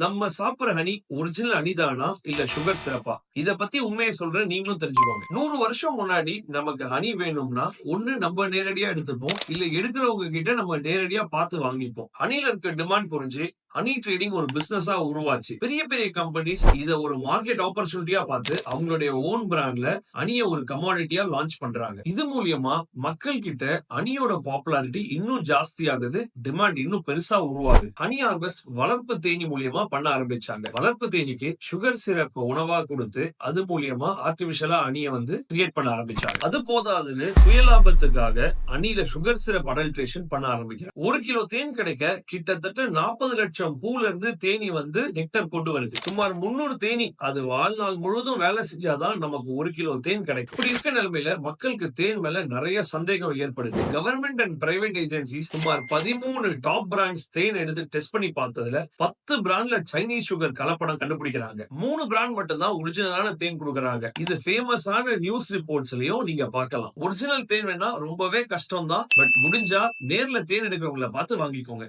நம்ம சாப்பிடுற honey original honey தானா இல்ல சுகர் சிரப்பா? இத பத்தி உண்மையை சொல்றேன், நீங்களும் தெரிஞ்சுக்கோங்க. 100 வருஷம் முன்னாடி நமக்கு ஹனி வேணும்னா ஒண்ணு நம்ம நேரடியா எடுத்துப்போம், இல்ல எடுக்கிறவங்க கிட்ட நம்ம நேரடியா பார்த்து வாங்கிப்போம். ஹனில இருக்க டிமாண்ட் புரிஞ்சு ஹனி ட்ரேடிங் ஒரு பிசினஸா உருவாச்சு. பெரிய பெரிய கம்பெனிஸ் இத ஒரு மார்க்கெட் ஆப்பர்ச்சுனிட்டியா பார்த்து அவங்களுடைய ஓன் பிராண்ட்ல ஹனிய ஒரு கமாடிட்டியா லான்ச் பண்றாங்க. இது மூலியமா மக்கள் கிட்ட ஹனியோட பாப்புலாரிட்டி இன்னும் ஜாஸ்தி ஆகுது, டிமாண்ட் இன்னும் பெருசா உருவாகுது. ஹனி ஹார்வெஸ்ட் வளர்ப்பு தேனி மூலியமா பண்ண ஆரம்பிச்சாங்க. வளர்ப்பு தேனிக்கு சுகர் சிரப் உணவா கொடுத்து அது மூலியமா ஆர்டிபிஷியலா ஹனிய கிரியேட் பண்ண ஆரம்பிச்சாங்க. அது போதாதுன்னு சுயலாபத்துக்காக ஹனில சுகர் சிரப் அடல்ட்ரேஷன் பண்ண ஆரம்பிக்கிறாங்க. 1 கிலோ தேன் கிடைக்க கிட்டத்தட்ட 40 லட்சம் பூல இருந்து தேனி நெக்டர் கொண்டு வருது. சுமார் 300 தேனி அது வாழ்நாள் முழுவதும் வேலை செஞ்சாதான் நமக்கு 1 கிலோ தேன் கிடைக்கும். இப்படி இருக்க நிலைமையில மக்களுக்கு தேன் மேல நிறைய சந்தேகம் ஏற்படுது. கவர்மெண்ட் அண்ட் பிரைவேட் ஏஜென்சிஸ் சுமார் 13 டாப் பிராண்ட்ஸ் தேன் எடுத்து டெஸ்ட் பண்ணி பார்த்ததுல 10 பிராண்ட்ல சைனீஸ் சுகர் கலப்படம் கண்டுபிடிக்கிறாங்க. 3 பிராண்ட் மட்டும் தான் ஒரிஜினலான தேன் கொடுக்கறாங்க. இது ஃபேமஸான நியூஸ் ரிப்போர்ட்ஸ்லயும் நீங்க பார்க்கலாம். ஒரிஜினல் தேன் வேணா ரொம்பவே கஷ்டம் தான், பட் முடிஞ்சா நேர்ல தேன் எடுக்கிறவங்கள பார்த்து வாங்கிக்கோங்க.